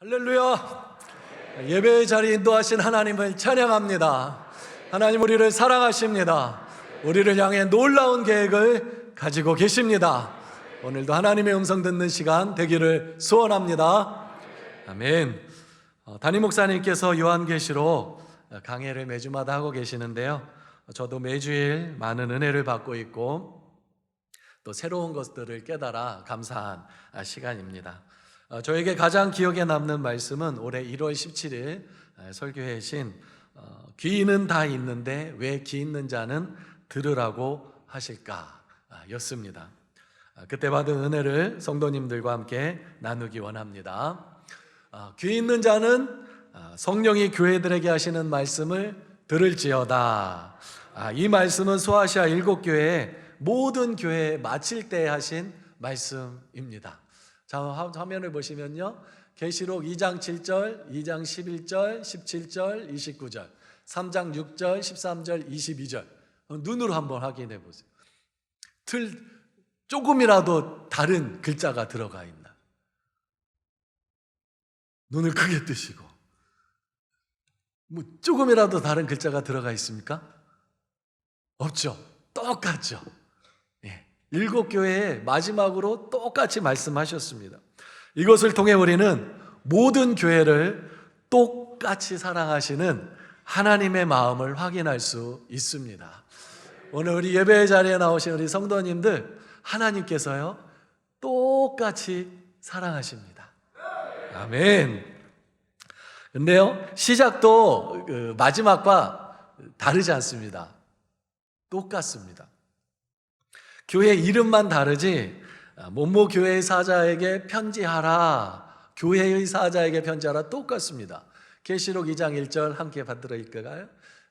할렐루야. 예배의 자리 인도하신 하나님을 찬양합니다. 하나님 우리를 사랑하십니다. 우리를 향해 놀라운 계획을 가지고 계십니다. 오늘도 하나님의 음성 듣는 시간 되기를 소원합니다. 아멘. 담임 목사님께서 요한계시록 강해를 매주마다 하고 계시는데요, 저도 매주일 많은 은혜를 받고 있고 또 새로운 것들을 깨달아 감사한 시간입니다. 저에게 가장 기억에 남는 말씀은 올해 1월 17일 설교회 신 귀는 다 있는데 왜 귀 있는 자는 들으라고 하실까 였습니다. 그때 받은 은혜를 성도님들과 함께 나누기 원합니다. 귀 있는 자는 성령이 교회들에게 하시는 말씀을 들을지어다. 이 말씀은 소아시아 7교회의 모든 교회에 마칠 때 하신 말씀입니다. 자, 화면을 보시면요, 계시록 2장 7절, 2장 11절, 17절, 29절, 3장 6절, 13절, 22절 눈으로 한번 확인해 보세요. 조금이라도 다른 글자가 들어가 있나? 눈을 크게 뜨시고 조금이라도 다른 글자가 들어가 있습니까? 없죠. 똑같죠. 7교회에 마지막으로 똑같이 말씀하셨습니다. 이것을 통해 우리는 모든 교회를 똑같이 사랑하시는 하나님의 마음을 확인할 수 있습니다. 오늘 우리 예배의 자리에 나오신 우리 성도님들, 하나님께서요 똑같이 사랑하십니다. 아멘. 근데요, 시작도 마지막과 다르지 않습니다. 똑같습니다. 교회 이름만 다르지 뭐뭐 교회의 사자에게 편지하라, 교회의 사자에게 편지하라 똑같습니다. 계시록 2장 1절 함께 받들어 읽을까요?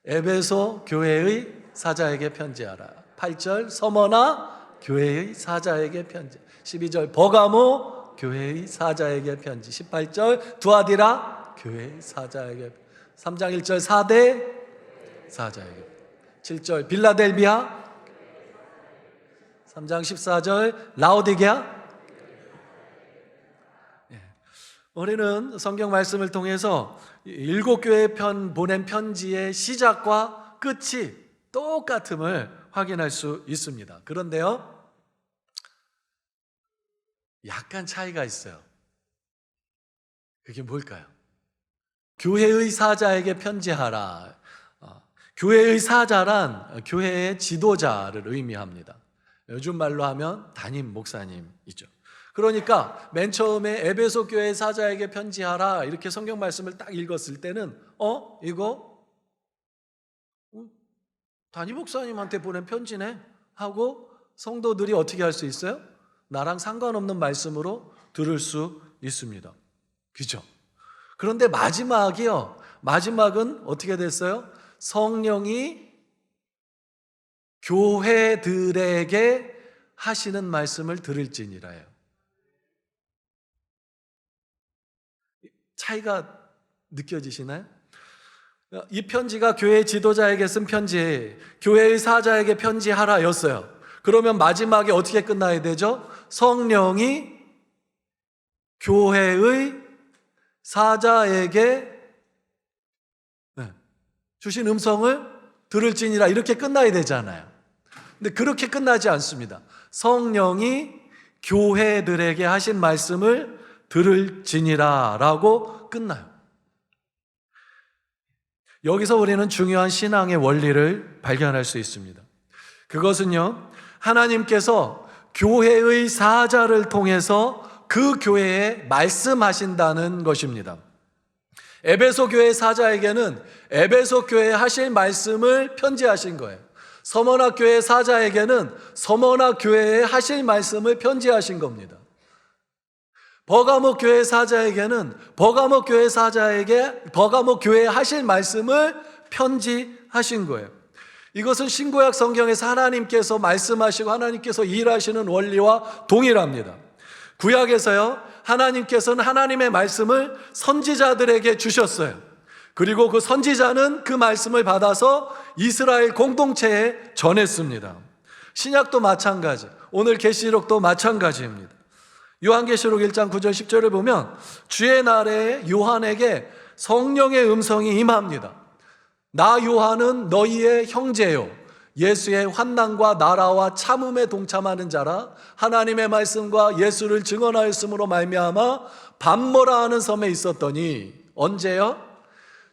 에베소 교회의 사자에게 편지하라. 8절 서머나 교회의 사자에게 편지. 12절 버가모 교회의 사자에게 편지. 18절 두아디라 교회의 사자에게. 3장 1절 사대 사자에게. 7절 빌라델비아. 3장 14절 라오디게아. 우리는 성경 말씀을 통해서 7교회에 보낸 편지의 시작과 끝이 똑같음을 확인할 수 있습니다. 그런데요, 약간 차이가 있어요. 그게 뭘까요? 교회의 사자에게 편지하라. 교회의 사자란 교회의 지도자를 의미합니다. 요즘 말로 하면 담임 목사님이죠. 그러니까 맨 처음에 에베소 교회 사자에게 편지하라 이렇게 성경 말씀을 딱 읽었을 때는 이거 담임 목사님한테 보낸 편지네 하고 성도들이 어떻게 할 수 있어요? 나랑 상관없는 말씀으로 들을 수 있습니다. 그죠? 그런데 마지막은 어떻게 됐어요? 성령이 교회들에게 하시는 말씀을 들을지니라요. 차이가 느껴지시나요? 이 편지가 교회 지도자에게 쓴 편지, 교회의 사자에게 편지하라 였어요. 그러면 마지막에 어떻게 끝나야 되죠? 성령이 교회의 사자에게 주신 음성을 들을지니라 이렇게 끝나야 되잖아요. 근데 그렇게 끝나지 않습니다. 성령이 교회들에게 하신 말씀을 들을지니라 라고 끝나요. 여기서 우리는 중요한 신앙의 원리를 발견할 수 있습니다. 그것은요, 하나님께서 교회의 사자를 통해서 그 교회에 말씀하신다는 것입니다. 에베소 교회 사자에게는 에베소 교회에 하실 말씀을 편지하신 거예요. 서머나 교회 사자에게는 서머나 교회에 하실 말씀을 편지하신 겁니다. 버가모 교회 사자에게는 버가모 교회 사자에게 버가모 교회에 하실 말씀을 편지하신 거예요. 이것은 신구약 성경에서 하나님께서 말씀하시고 하나님께서 일하시는 원리와 동일합니다. 구약에서요, 하나님께서는 하나님의 말씀을 선지자들에게 주셨어요. 그리고 그 선지자는 그 말씀을 받아서 이스라엘 공동체에 전했습니다. 신약도 마찬가지, 오늘 계시록도 마찬가지입니다. 요한계시록 1장 9절 10절을 보면 주의 날에 요한에게 성령의 음성이 임합니다. 나 요한은 너희의 형제요 예수의 환난과 나라와 참음에 동참하는 자라. 하나님의 말씀과 예수를 증언하였으므로 말미암아 밤모라 하는 섬에 있었더니, 언제요?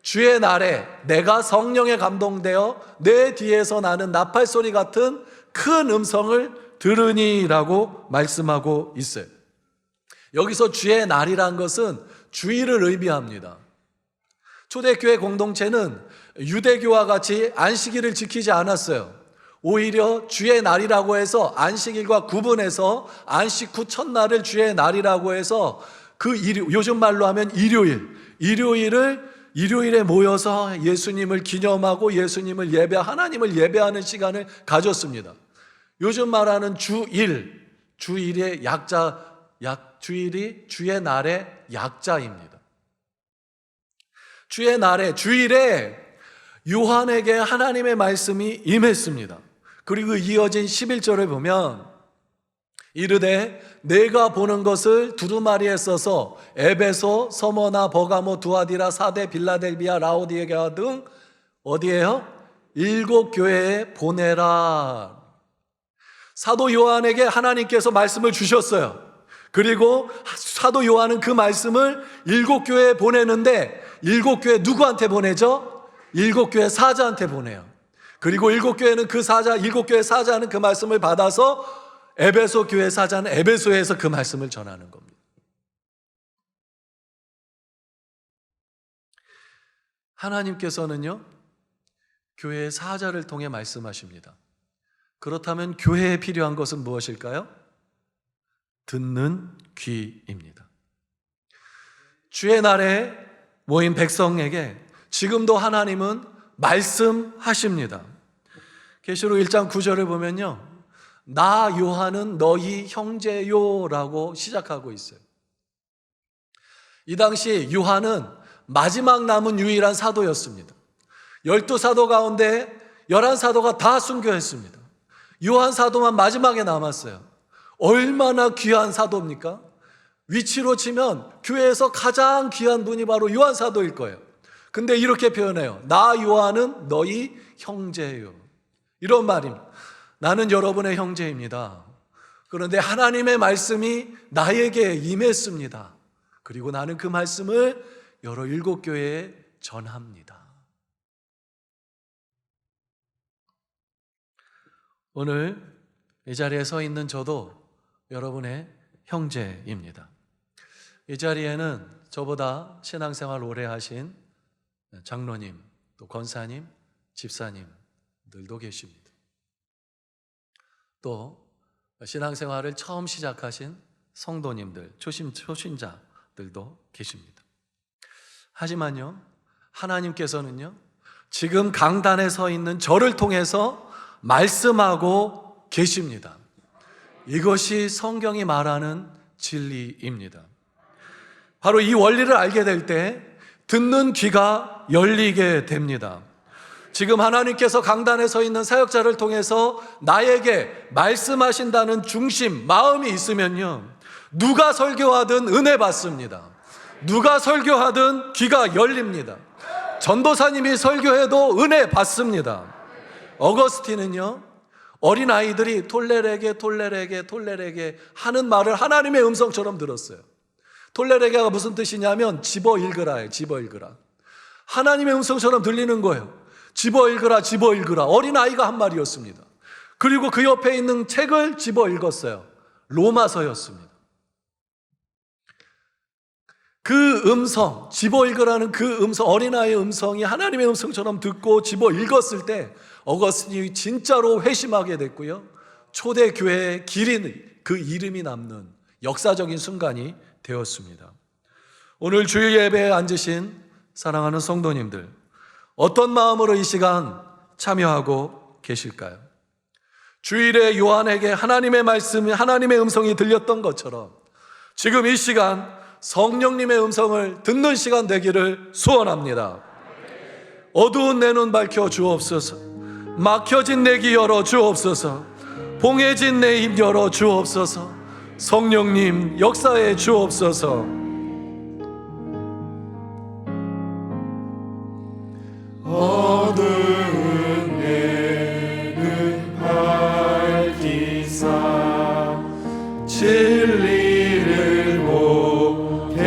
주의 날에 내가 성령에 감동되어 내 뒤에서 나는 나팔 소리 같은 큰 음성을 들으니라고 말씀하고 있어요. 여기서 주의 날이란 것은 주일을 의미합니다. 초대교회 공동체는 유대교와 같이 안식일을 지키지 않았어요. 오히려 주의 날이라고 해서 안식일과 구분해서 안식 후 첫날을 주의 날이라고 해서 요즘 말로 하면 일요일에 모여서 예수님을 기념하고 예수님을 하나님을 예배하는 시간을 가졌습니다. 요즘 말하는 주일의 주일이 주의 날의 약자입니다. 주일에 요한에게 하나님의 말씀이 임했습니다. 그리고 이어진 11절을 보면 이르되 내가 보는 것을 두루마리에 써서 에베소, 서머나, 버가모, 두아디라, 사대, 빌라델비아, 라오디게아 등 어디에요? 7 교회에 보내라. 사도 요한에게 하나님께서 말씀을 주셨어요. 그리고 사도 요한은 그 말씀을 7 교회에 보내는데 7 교회 누구한테 보내죠? 7 교회 사자한테 보내요. 그리고 7 교회는 7 교회 사자는 그 말씀을 받아서 에베소 교회 사자는 에베소에서 그 말씀을 전하는 겁니다. 하나님께서는요, 교회의 사자를 통해 말씀하십니다. 그렇다면 교회에 필요한 것은 무엇일까요? 듣는 귀입니다. 주의 날에 모인 백성에게 지금도 하나님은 말씀하십니다. 계시록 1장 9절을 보면요, 나 요한은 너희 형제요라고 시작하고 있어요. 이 당시 요한은 마지막 남은 유일한 사도였습니다. 12사도 가운데 11사도가 다 순교했습니다. 요한 사도만 마지막에 남았어요. 얼마나 귀한 사도입니까? 위치로 치면 교회에서 가장 귀한 분이 바로 요한 사도일 거예요. 근데 이렇게 표현해요. 나 요한은 너희 형제요. 이런 말입니다. 나는 여러분의 형제입니다. 그런데 하나님의 말씀이 나에게 임했습니다. 그리고 나는 그 말씀을 여러 7 교회에 전합니다. 오늘 이 자리에 서 있는 저도 여러분의 형제입니다. 이 자리에는 저보다 신앙생활 오래 하신 장로님, 또 권사님, 집사님들도 계십니다. 또 신앙생활을 처음 시작하신 성도님들, 초신자들도 계십니다. 하지만요, 하나님께서는요, 지금 강단에 서 있는 저를 통해서 말씀하고 계십니다. 이것이 성경이 말하는 진리입니다. 바로 이 원리를 알게 될 때 듣는 귀가 열리게 됩니다. 지금 하나님께서 강단에 서 있는 사역자를 통해서 나에게 말씀하신다는 중심, 마음이 있으면요, 누가 설교하든 은혜 받습니다. 누가 설교하든 귀가 열립니다. 전도사님이 설교해도 은혜 받습니다. 어거스틴은요, 어린아이들이 톨레레게 하는 말을 하나님의 음성처럼 들었어요. 톨레레게가 무슨 뜻이냐면 집어 읽으라예요. 집어 읽으라. 하나님의 음성처럼 들리는 거예요. 집어 읽으라. 어린아이가 한 말이었습니다. 그리고 그 옆에 있는 책을 집어 읽었어요. 로마서였습니다. 그 음성, 집어 읽으라는 그 음성, 어린아이의 음성이 하나님의 음성처럼 듣고 집어 읽었을 때 어거스틴이 진짜로 회심하게 됐고요, 초대교회의 길인 그 이름이 남는 역사적인 순간이 되었습니다. 오늘 주일 예배에 앉으신 사랑하는 성도님들, 어떤 마음으로 이 시간 참여하고 계실까요? 주일에 요한에게 하나님의 말씀이, 하나님의 음성이 들렸던 것처럼 지금 이 시간 성령님의 음성을 듣는 시간 되기를 소원합니다. 어두운 내 눈 밝혀 주옵소서. 막혀진 내 귀 열어 주옵소서. 봉해진 내 입 열어 주옵소서. 성령님 역사해 주옵소서. 어두운 내눈 밝히사 진리를 보게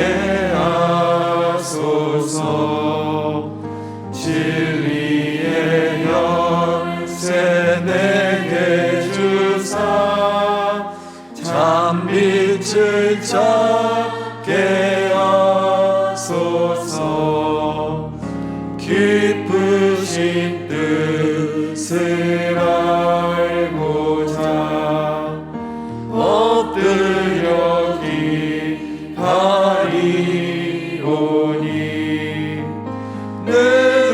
하소서. 진리의 열쇠 내게 주사 참빛을 찾게 하소서. 깊으신 뜻을 알고자 엎드려 기다리오니 내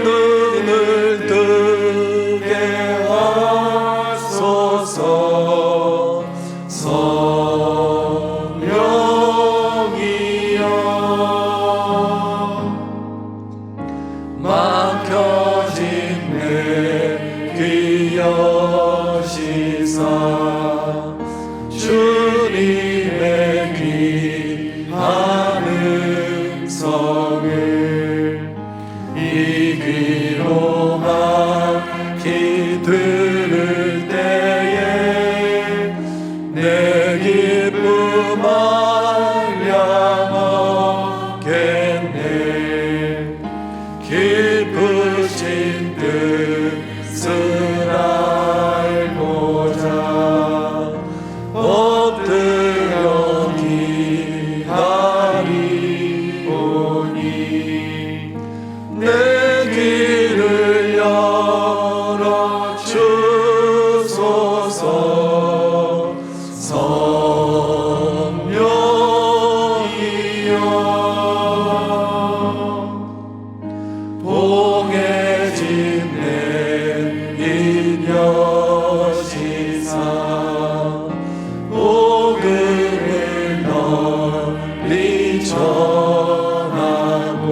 눈을 뜨게 하소서. 성령이여 막혀진 내 귀 여시사 주님의 귀한 음성을 이 귀로 막히 들을 때에 내 기쁨 알량 얻겠네. 깊으신 뜻을 알고자 엎드려 기다리오니 내 귀를 열어 주소서. 성령이여 봉해진 내인 여시사 복음을 널리 전하고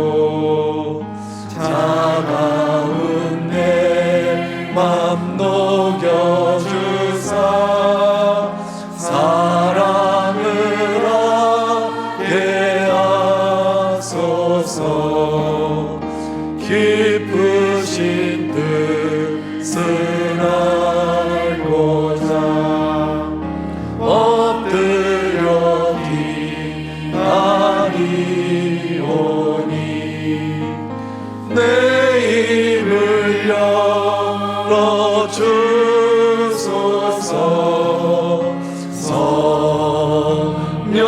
차가운 내 맘 녹여주사 사랑을 하게 하소서. 깊으신 뜻을 알고자 엎드려 기다리오니 내 입을 열어 주소서. 성령이여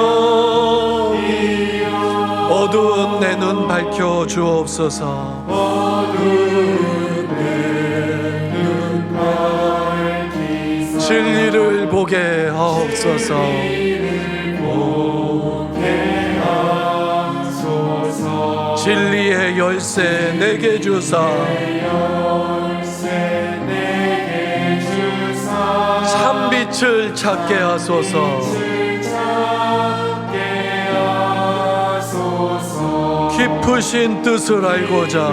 어두운 내 눈 밝혀 주옵소서. 어두운 내 눈 밝히사 진리를 보게 하옵소서. 진리의 열쇠 내게 주사 참빛을 찾게 하소서. 깊으신 뜻을 알고자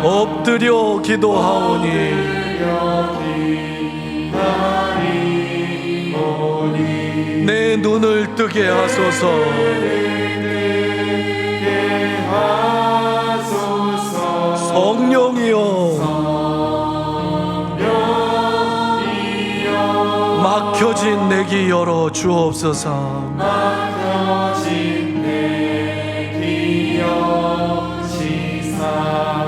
엎드려 기도하오니 내 눈을 뜨게 하소서. 성령이여 막혀진 내 귀 열어 주옵소서.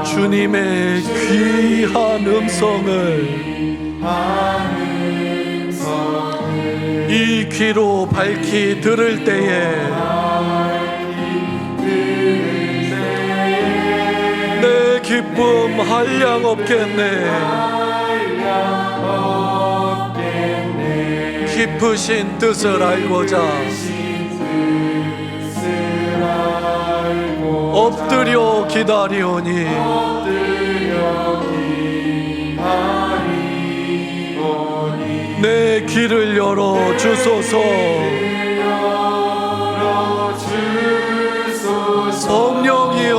주님의 귀한 음성을 이 귀로 밝히 들을 때에 내 기쁨 한량 없겠네. 깊으신 뜻을 알고자 엎드려 기다리오니 내 귀를 열어 주소서. 성령이여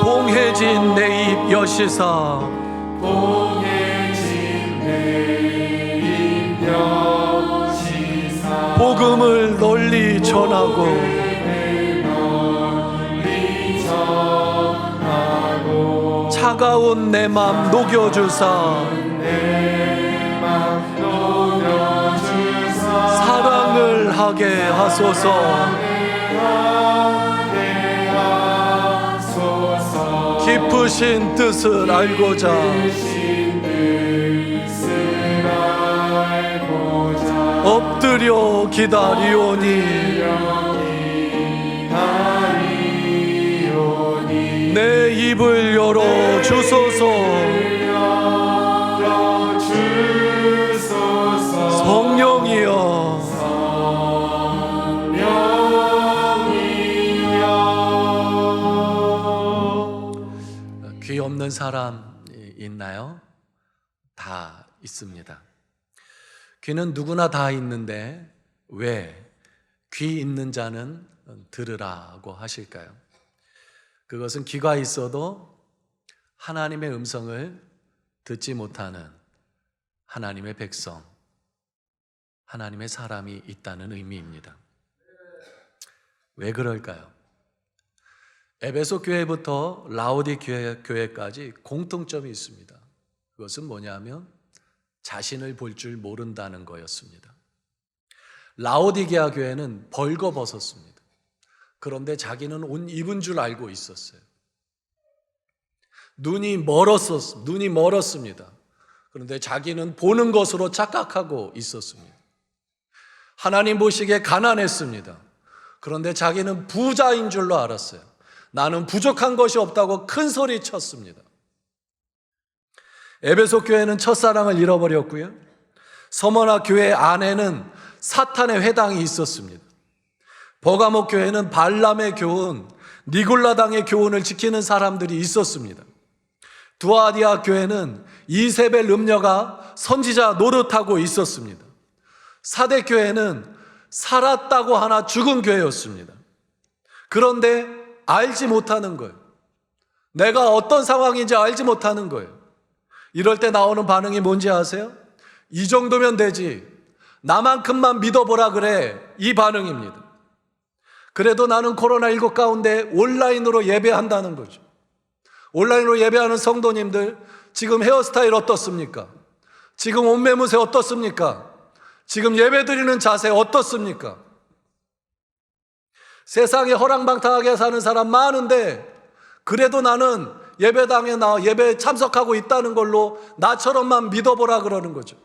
봉해진 인도하시사 복음을 널리 전하고 차가운 내 맘 녹여주사 사랑을 하게 하소서. 깊으신 뜻을 알고자 엎드려 기다리오니 내 입을 열어 주소서. 성령이여 귀 없는 사람 있나요? 다 있습니다. 귀는 누구나 다 있는데 왜 귀 있는 자는 들으라고 하실까요? 그것은 귀가 있어도 하나님의 음성을 듣지 못하는 하나님의 백성, 하나님의 사람이 있다는 의미입니다. 왜 그럴까요? 에베소 교회부터 라오디게아 교회까지 공통점이 있습니다. 그것은 뭐냐면 자신을 볼 줄 모른다는 거였습니다. 라오디게아 교회는 벌거벗었습니다. 그런데 자기는 옷 입은 줄 알고 있었어요. 눈이 멀었습니다. 그런데 자기는 보는 것으로 착각하고 있었습니다. 하나님 보시기에 가난했습니다. 그런데 자기는 부자인 줄로 알았어요. 나는 부족한 것이 없다고 큰 소리 쳤습니다. 에베소 교회는 첫사랑을 잃어버렸고요. 서머나 교회 안에는 사탄의 회당이 있었습니다. 버가모 교회는 발람의 교훈, 니골라당의 교훈을 지키는 사람들이 있었습니다. 두아디아 교회는 이세벨 음녀가 선지자 노릇하고 있었습니다. 사대 교회는 살았다고 하나 죽은 교회였습니다. 그런데 알지 못하는 거예요. 내가 어떤 상황인지 알지 못하는 거예요. 이럴 때 나오는 반응이 뭔지 아세요? 이 정도면 되지. 나만큼만 믿어보라 그래. 이 반응입니다. 그래도 나는 코로나19 가운데 온라인으로 예배한다는 거죠. 온라인으로 예배하는 성도님들, 지금 헤어스타일 어떻습니까? 지금 옷 매무새 어떻습니까? 지금 예배드리는 자세 어떻습니까? 세상에 허랑방탕하게 사는 사람 많은데 그래도 나는 예배당에 나와 예배에 참석하고 있다는 걸로 나처럼만 믿어보라 그러는 거죠.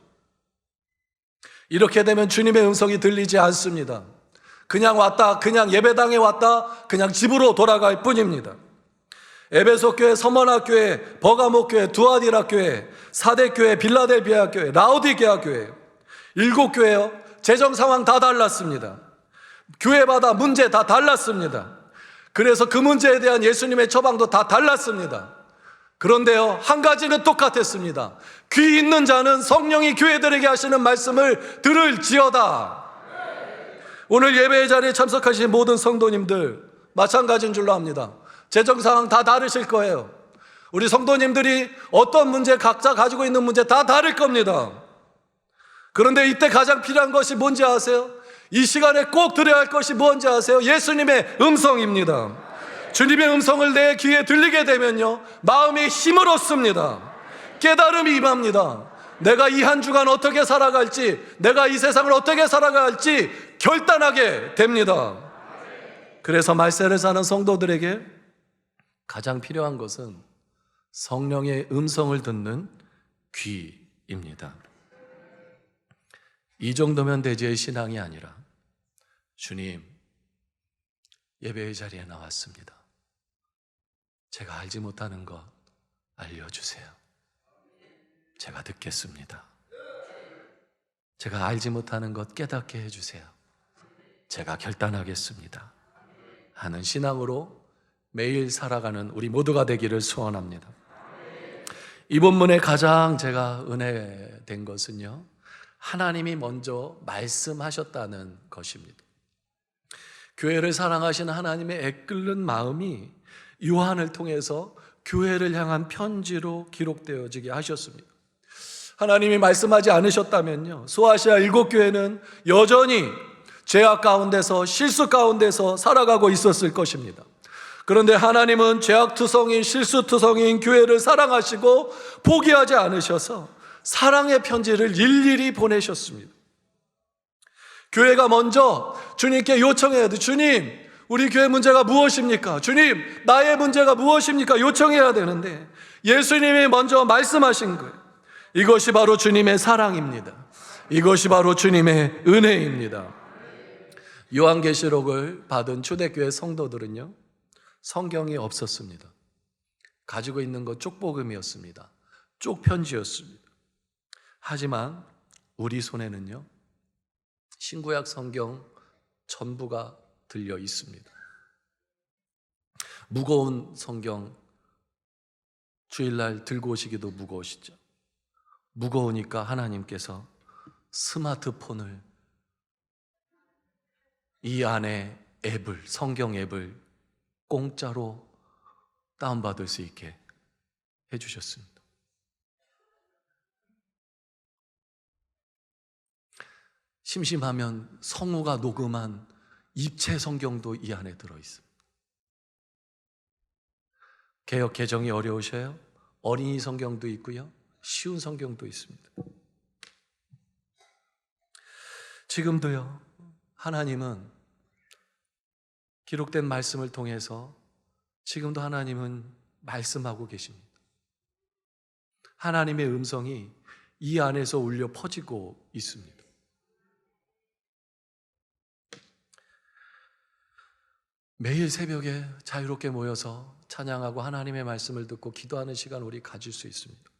이렇게 되면 주님의 음성이 들리지 않습니다. 그냥 왔다, 그냥 예배당에 왔다, 그냥 집으로 돌아갈 뿐입니다. 에베소 교회, 서머나 교회, 버가모 교회, 두아디라 교회, 사대 교회, 빌라델비아 교회, 라오디게아 교회, 7교회요. 재정 상황 다 달랐습니다. 교회마다 문제 다 달랐습니다. 그래서 그 문제에 대한 예수님의 처방도 다 달랐습니다. 그런데요, 한 가지는 똑같았습니다. 귀 있는 자는 성령이 교회들에게 하시는 말씀을 들을지어다. 오늘 예배의 자리에 참석하신 모든 성도님들 마찬가지인 줄로 압니다. 재정 상황 다 다르실 거예요. 우리 성도님들이 어떤 문제, 각자 가지고 있는 문제 다 다를 겁니다. 그런데 이때 가장 필요한 것이 뭔지 아세요? 이 시간에 꼭 들어야 할 것이 뭔지 아세요? 예수님의 음성입니다. 주님의 음성을 내 귀에 들리게 되면요, 마음이 힘을 얻습니다. 깨달음이 임합니다. 내가 이 한 주간 어떻게 살아갈지, 내가 이 세상을 어떻게 살아갈지 결단하게 됩니다. 그래서 말세를 사는 성도들에게 가장 필요한 것은 성령의 음성을 듣는 귀입니다. 이 정도면 되지의 신앙이 아니라, 주님, 예배의 자리에 나왔습니다. 제가 알지 못하는 것 알려주세요. 제가 듣겠습니다. 제가 알지 못하는 것 깨닫게 해주세요. 제가 결단하겠습니다. 하는 신앙으로 매일 살아가는 우리 모두가 되기를 소원합니다. 이 본문에 가장 제가 은혜된 것은요, 하나님이 먼저 말씀하셨다는 것입니다. 교회를 사랑하시는 하나님의 애끓는 마음이 요한을 통해서 교회를 향한 편지로 기록되어지게 하셨습니다. 하나님이 말씀하지 않으셨다면요, 소아시아 7교회는 여전히 죄악 가운데서, 실수 가운데서 살아가고 있었을 것입니다. 그런데 하나님은 죄악투성인, 실수투성인 교회를 사랑하시고 포기하지 않으셔서 사랑의 편지를 일일이 보내셨습니다. 교회가 먼저 주님께 요청해야 돼. 주님, 우리 교회 문제가 무엇입니까? 주님, 나의 문제가 무엇입니까? 요청해야 되는데 예수님이 먼저 말씀하신 거예요. 이것이 바로 주님의 사랑입니다. 이것이 바로 주님의 은혜입니다. 요한계시록을 받은 초대교회 성도들은요, 성경이 없었습니다. 가지고 있는 것 쪽복음이었습니다. 쪽편지였습니다. 하지만 우리 손에는요, 신구약 성경 전부가 들려 있습니다. 무거운 성경 주일날 들고 오시기도 무거우시죠? 무거우니까 하나님께서 스마트폰을, 이 안에 앱을, 성경 앱을 공짜로 다운받을 수 있게 해주셨습니다. 심심하면 성우가 녹음한 입체 성경도 이 안에 들어있습니다. 개역 개정이 어려우셔요? 어린이 성경도 있고요, 쉬운 성경도 있습니다. 지금도요, 하나님은 기록된 말씀을 통해서 지금도 하나님은 말씀하고 계십니다. 하나님의 음성이 이 안에서 울려 퍼지고 있습니다. 매일 새벽에 자유롭게 모여서 찬양하고 하나님의 말씀을 듣고 기도하는 시간 우리 가질 수 있습니다.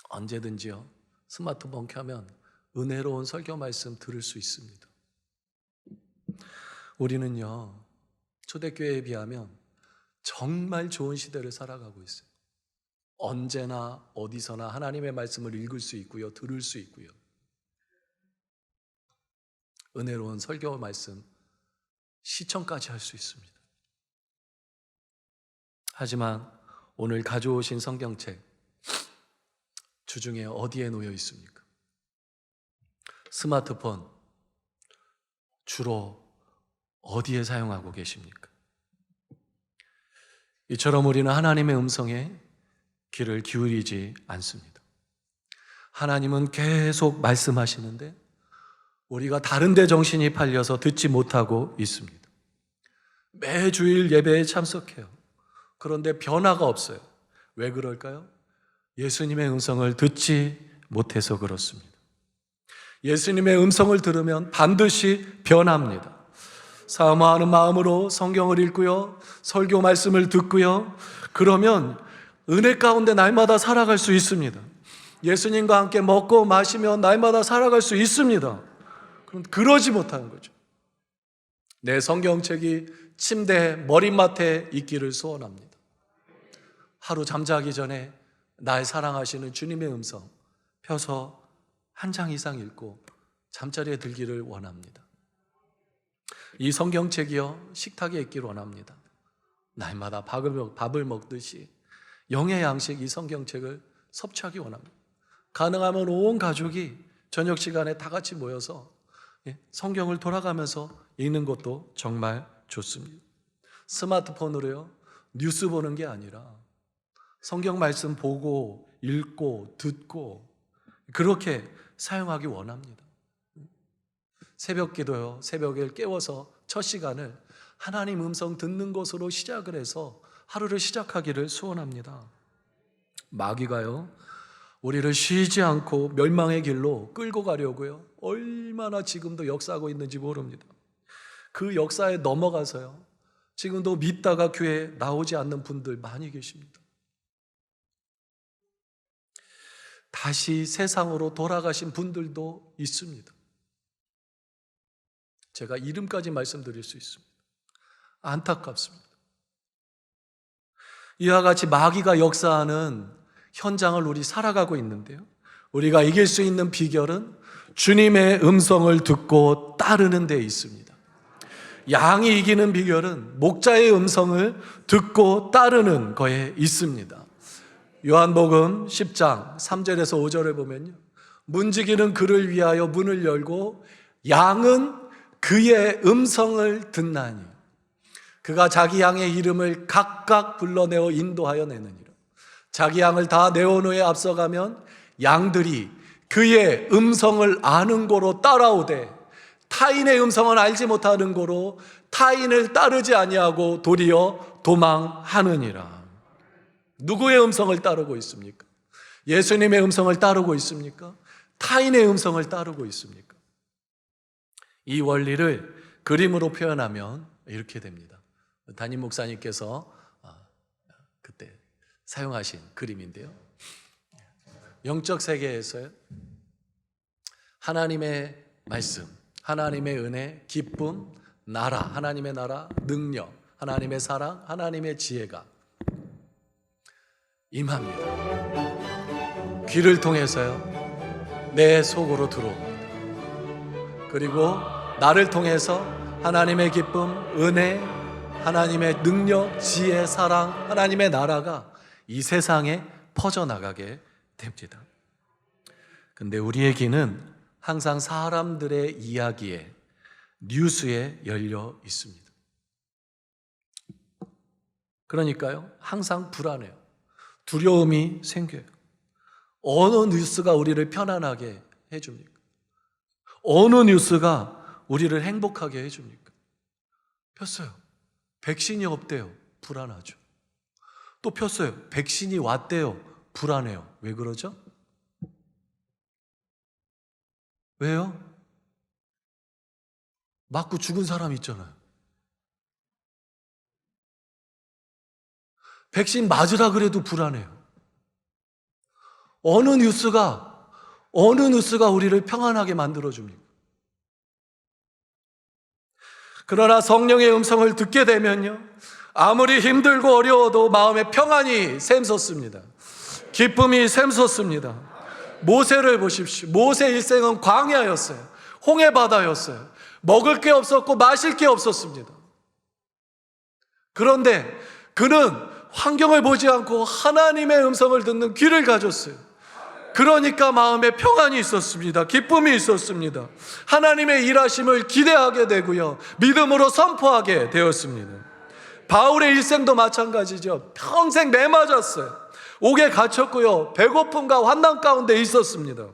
언제든지요, 스마트폰 켜면 은혜로운 설교 말씀 들을 수 있습니다. 우리는요, 초대교회에 비하면 정말 좋은 시대를 살아가고 있어요. 언제나 어디서나 하나님의 말씀을 읽을 수 있고요, 들을 수 있고요, 은혜로운 설교 말씀 시청까지 할 수 있습니다. 하지만 오늘 가져오신 성경책 주중에 어디에 놓여 있습니까? 스마트폰 주로 어디에 사용하고 계십니까? 이처럼 우리는 하나님의 음성에 귀를 기울이지 않습니다. 하나님은 계속 말씀하시는데 우리가 다른 데 정신이 팔려서 듣지 못하고 있습니다. 매주일 예배에 참석해요. 그런데 변화가 없어요. 왜 그럴까요? 예수님의 음성을 듣지 못해서 그렇습니다. 예수님의 음성을 들으면 반드시 변합니다. 사모하는 마음으로 성경을 읽고요, 설교 말씀을 듣고요, 그러면 은혜 가운데 날마다 살아갈 수 있습니다. 예수님과 함께 먹고 마시며 날마다 살아갈 수 있습니다. 그럼 그러지 못하는 거죠. 내 성경책이 침대 머리맡에 있기를 소원합니다. 하루 잠자기 전에 날 사랑하시는 주님의 음성 펴서 한 장 이상 읽고 잠자리에 들기를 원합니다. 이 성경책이요, 식탁에 있기를 원합니다. 날마다 밥을 먹듯이 영의 양식 이 성경책을 섭취하기 원합니다. 가능하면 온 가족이 저녁 시간에 다 같이 모여서 성경을 돌아가면서 읽는 것도 정말 좋습니다. 스마트폰으로요, 뉴스 보는 게 아니라 성경 말씀 보고 읽고 듣고 그렇게 사용하기 원합니다. 새벽 기도요, 새벽에 깨워서 첫 시간을 하나님 음성 듣는 것으로 시작을 해서 하루를 시작하기를 소원합니다. 마귀가요, 우리를 쉬지 않고 멸망의 길로 끌고 가려고요, 얼마나 지금도 역사하고 있는지 모릅니다. 그 역사에 넘어가서요, 지금도 믿다가 교회에 나오지 않는 분들 많이 계십니다. 다시 세상으로 돌아가신 분들도 있습니다. 제가 이름까지 말씀드릴 수 있습니다. 안타깝습니다. 이와 같이 마귀가 역사하는 현장을 우리 살아가고 있는데요, 우리가 이길 수 있는 비결은 주님의 음성을 듣고 따르는 데 있습니다. 양이 이기는 비결은 목자의 음성을 듣고 따르는 거에 있습니다. 요한복음 10장 3절에서 5절을 보면요, 문지기는 그를 위하여 문을 열고 양은 그의 음성을 듣나니 그가 자기 양의 이름을 각각 불러내어 인도하여 내느니라. 자기 양을 다 내온 후에 앞서가면 양들이 그의 음성을 아는 고로 따라오되 타인의 음성은 알지 못하는 고로 타인을 따르지 아니하고 도리어 도망하느니라. 누구의 음성을 따르고 있습니까? 예수님의 음성을 따르고 있습니까? 타인의 음성을 따르고 있습니까? 이 원리를 그림으로 표현하면 이렇게 됩니다. 담임 목사님께서 그때 사용하신 그림인데요, 영적 세계에서요, 하나님의 말씀, 하나님의 은혜, 기쁨, 나라, 하나님의 나라, 능력, 하나님의 사랑, 하나님의 지혜가 임합니다. 귀를 통해서요, 내 속으로 들어옵니다. 그리고 나를 통해서 하나님의 기쁨, 은혜, 하나님의 능력, 지혜, 사랑, 하나님의 나라가 이 세상에 퍼져나가게 됩니다. 근데 우리의 귀는 항상 사람들의 이야기에, 뉴스에 열려 있습니다. 그러니까요, 항상 불안해요. 두려움이 생겨요. 어느 뉴스가 우리를 편안하게 해줍니까? 어느 뉴스가 우리를 행복하게 해줍니까? 폈어요. 백신이 없대요. 불안하죠. 또 폈어요. 백신이 왔대요. 불안해요. 왜 그러죠? 왜요? 맞고 죽은 사람 있잖아요. 백신 맞으라 그래도 불안해요. 어느 뉴스가 우리를 평안하게 만들어줍니까? 그러나 성령의 음성을 듣게 되면요, 아무리 힘들고 어려워도 마음에 평안이 샘솟습니다. 기쁨이 샘솟습니다. 모세를 보십시오. 모세 일생은 광야였어요. 홍해바다였어요. 먹을 게 없었고 마실 게 없었습니다. 그런데 그는 환경을 보지 않고 하나님의 음성을 듣는 귀를 가졌어요. 그러니까 마음에 평안이 있었습니다. 기쁨이 있었습니다. 하나님의 일하심을 기대하게 되고요, 믿음으로 선포하게 되었습니다. 바울의 일생도 마찬가지죠. 평생 매 맞았어요. 옥에 갇혔고요, 배고픔과 환난 가운데 있었습니다.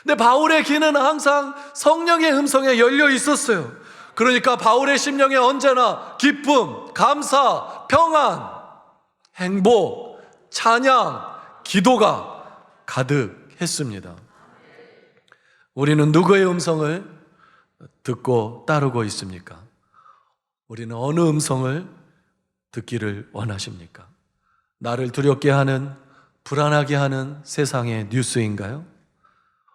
근데 바울의 귀는 항상 성령의 음성에 열려 있었어요. 그러니까 바울의 심령에 언제나 기쁨, 감사, 평안, 행복, 찬양, 기도가 가득했습니다. 우리는 누구의 음성을 듣고 따르고 있습니까? 우리는 어느 음성을 듣기를 원하십니까? 나를 두렵게 하는, 불안하게 하는 세상의 뉴스인가요?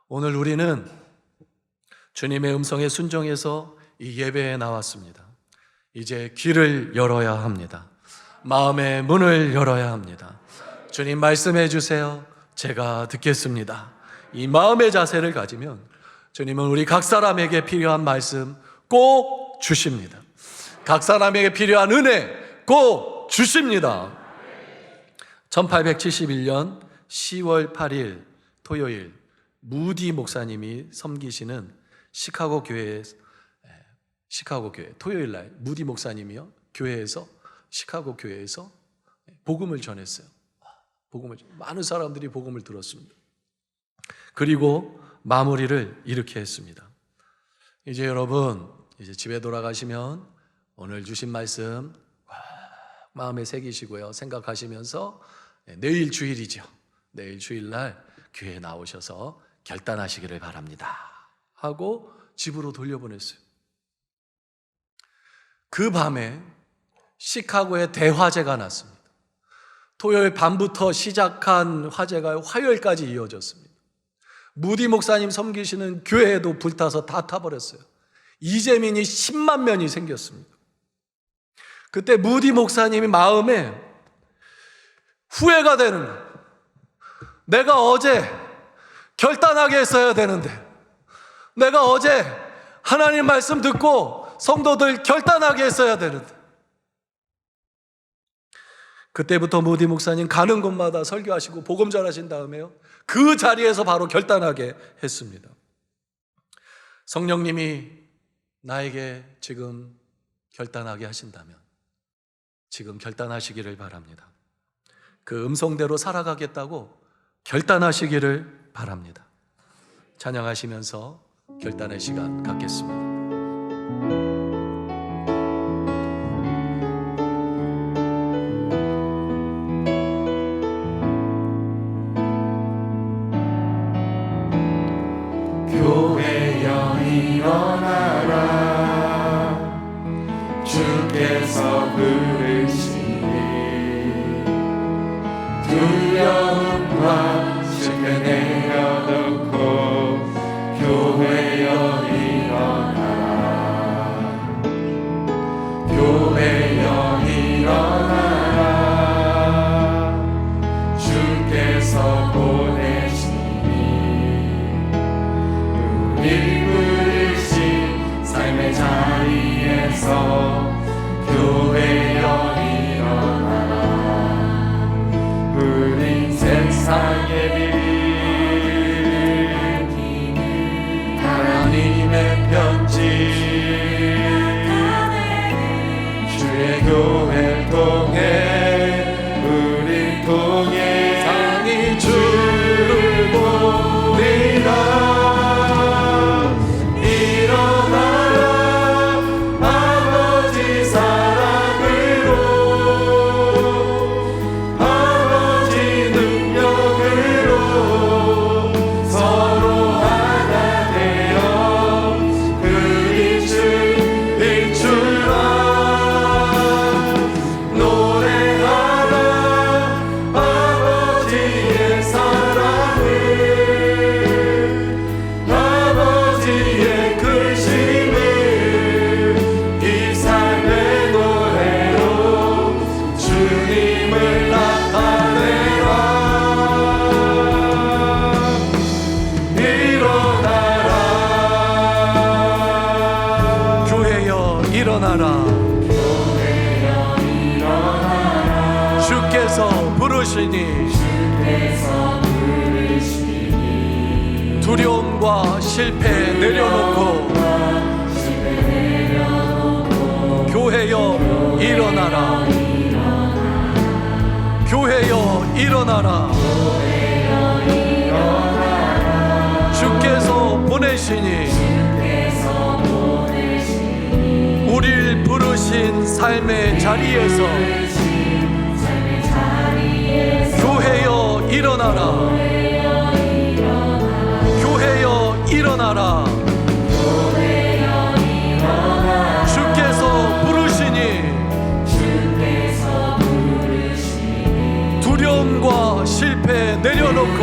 오늘 우리는 주님의 음성에 순종해서 이 예배에 나왔습니다. 이제 귀를 열어야 합니다. 마음의 문을 열어야 합니다. 주님 말씀해 주세요. 제가 듣겠습니다. 이 마음의 자세를 가지면 주님은 우리 각 사람에게 필요한 말씀 꼭 주십니다. 각 사람에게 필요한 은혜 꼭 주십니다. 1871년 10월 8일 토요일, 무디 목사님이 섬기시는 시카고 교회 토요일 날 무디 목사님이요, 시카고 교회에서 복음을 전했어요. 많은 사람들이 복음을 들었습니다. 그리고 마무리를 이렇게 했습니다. 이제 여러분, 이제 집에 돌아가시면 오늘 주신 말씀 마음에 새기시고요, 생각하시면서 내일 주일이죠. 내일 주일날 교회에 나오셔서 결단하시기를 바랍니다 하고 집으로 돌려보냈어요. 그 밤에 시카고에 대화재가 났습니다. 토요일 밤부터 시작한 화재가 화요일까지 이어졌습니다. 무디 목사님 섬기시는 교회에도 불타서 다 타버렸어요. 이재민이 10만 명이 생겼습니다. 그때 무디 목사님이 마음에 후회가 되는 거예요. 내가 어제 결단하게 했어야 되는데, 내가 어제 하나님 말씀 듣고 성도들 결단하게 했어야 되는데, 그때부터 모디 목사님 가는 곳마다 설교하시고 복음 전하신 다음에요, 그 자리에서 바로 결단하게 했습니다. 성령님이 나에게 지금 결단하게 하신다면 지금 결단하시기를 바랍니다. 그 음성대로 살아가겠다고 결단하시기를 바랍니다. 찬양하시면서 결단의 시간 갖겠습니다. 교회여 일어나라, 주께서 부르시니 두려움과 실패 내려놓고 교회여 일어나라, 교회여 일어나라, 주께서 보내시니 우리 부르신 삶의 자리에서 교회여 일어나라. 우린 세상의 빛, 하나님의 편지, 주의 교회를 통해 우리 통해 상이 주를 보리라. 주께서 부르시니 두려움과 실패 내려놓고 교회여 일어나라, 교회여 일어나라, 주께서 보내시니 우리를 부르신 삶의 자리에서 교회여 일어나라, 교회여 일어나라, 주께서 부르시니 두려움과 실패 내려놓고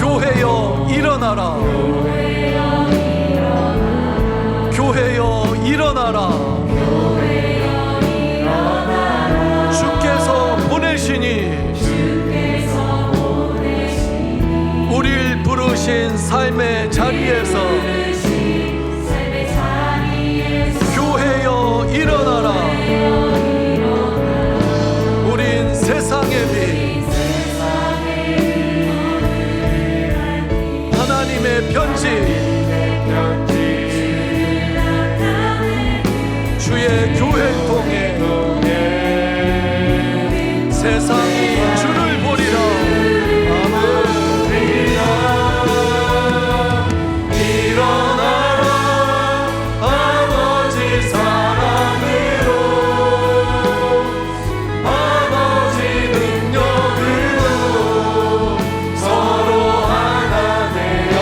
교회여 일어나라, 교회여 일어나라, 주께서 보내시니 우리를 부르신 삶의 자리에서 교회여 일어나라. 우린 세상의 빛, 하나님의 편지, 주의 교회를 통해 세상이 주를 보리라. 일어나라, 아버지 사랑으로, 아버지 능력으로 서로 하나 되어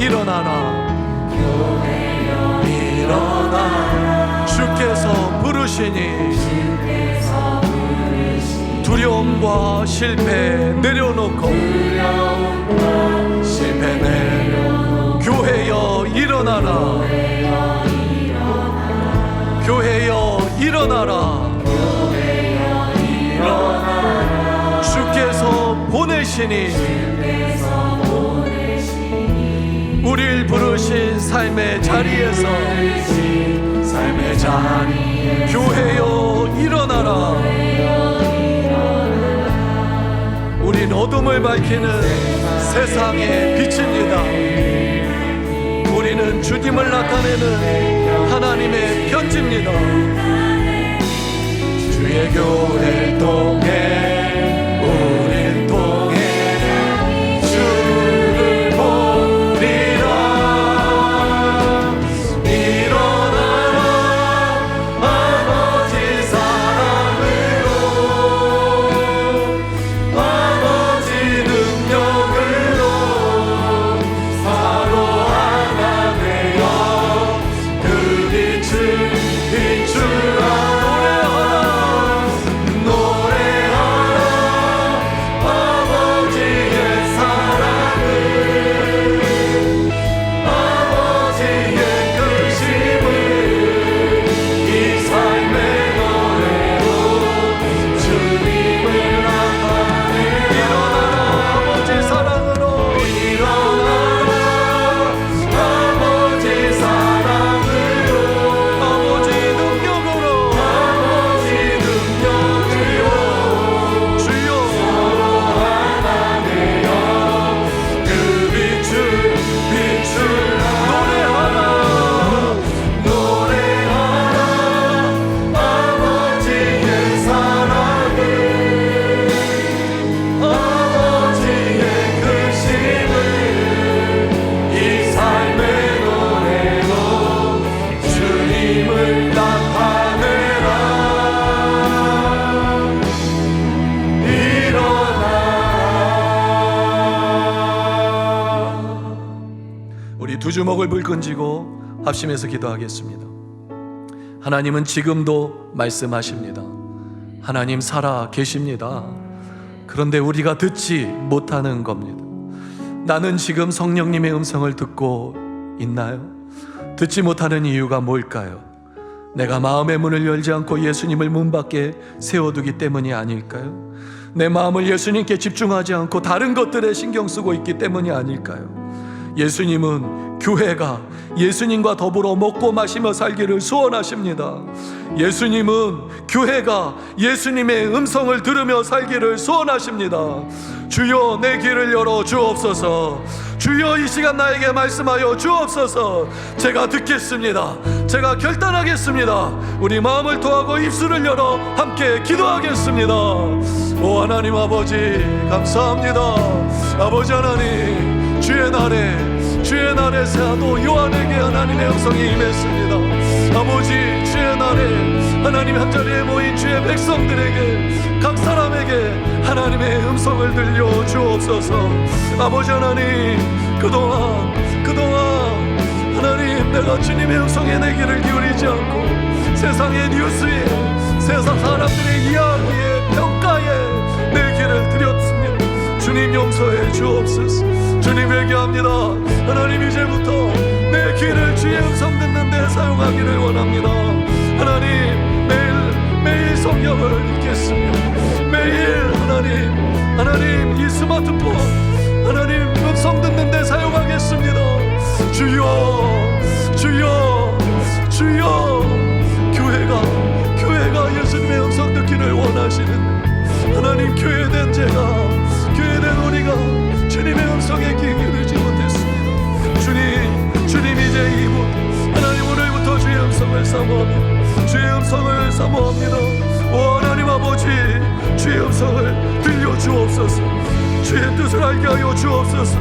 일어나라. 일어나라. 주께서 부르시니 두려움과 실패 내려놓고 실패 내려 교회여 일어나라. 교회여 일어나라. 주께서 보내시니 우리를 부르신 삶의 자리에서 교회여 일어나라. 우린 어둠을 밝히는 세상의 빛입니다. 우리는 주님을 나타내는 하나님의 편지입니다. 주의 교회를 통해 우릴 통해 주를 보리라. 일어나라 아버지 사랑으로 아버지 능력으로 바로 하나 되어 그 빛을 비추라. 두 주먹을 불끈 쥐고 합심해서 기도하겠습니다. 하나님은 지금도 말씀하십니다. 하나님 살아 계십니다. 그런데 우리가 듣지 못하는 겁니다. 나는 지금 성령님의 음성을 듣고 있나요? 듣지 못하는 이유가 뭘까요? 내가 마음의 문을 열지 않고 예수님을 문 밖에 세워두기 때문이 아닐까요? 내 마음을 예수님께 집중하지 않고 다른 것들에 신경 쓰고 있기 때문이 아닐까요? 예수님은 교회가 예수님과 더불어 먹고 마시며 살기를 소원하십니다. 예수님은 교회가 예수님의 음성을 들으며 살기를 소원하십니다. 주여 내 귀를 열어 주옵소서. 주여 이 시간 나에게 말씀하여 주옵소서. 제가 듣겠습니다. 제가 결단하겠습니다. 우리 마음을 통하고 입술을 열어 함께 기도하겠습니다. 오 하나님 아버지 감사합니다. 아버지 하나님 주의 날에 새하도 요한에게 하나님의 음성이 임했습니다. 아버지 주의 날에 하나님 한자리에 모인 주의 백성들에게 각 사람에게 하나님의 음성을 들려 주옵소서. 아버지 하나님 그동안 하나님 내가 주님의 음성에 내 귀를 기울이지 않고 세상의 뉴스에 세상 사람들의 이야기에 평가에 내 귀를 드렸습니다. 주님 용서해 주옵소서. 주님 회개합니다. 하나님 이제부터 내 귀를 주의 음성 듣는 데 사용하기를 원합니다. 하나님 매일 성경을 읽겠습니다. 매일 하나님 이 스마트폰 하나님 음성 듣는 데 사용하겠습니다. 주여 교회가 예수님의 음성 듣기를 원하시는 하나님 교회된 교회된 우리가 주님의 음성에 귀 기울이지 못했습니다. 주님 이제 이분 하나님 오늘부터 주의 음성을 사모합니다. 오 하나님 아버지 주의 음성을 들려주옵소서. 주의 뜻을 알게 하여 주옵소서.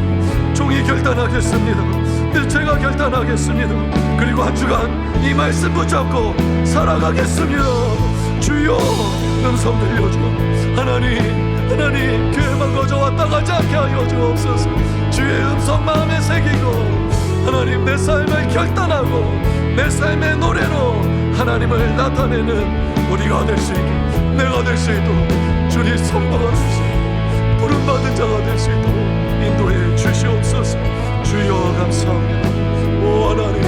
종이 결단하겠습니다. 제가 결단하겠습니다. 그리고 한 주간 이 말씀 붙잡고 살아가겠습니다. 주여 음성 들려줘. 하나님 교회만 거저 왔다 가지 않게 하여 주옵소서. 주의 음성 마음에 새기고 하나님 내 삶을 결단하고 내 삶의 노래로 하나님을 나타내는 우리가 될 수 있게, 내가 될 수 있도록 주님 선포가 될 수 있도록 부름받은 자가 될 수 있도록 인도해 주시옵소서. 주여 감사합니다. 오 하나님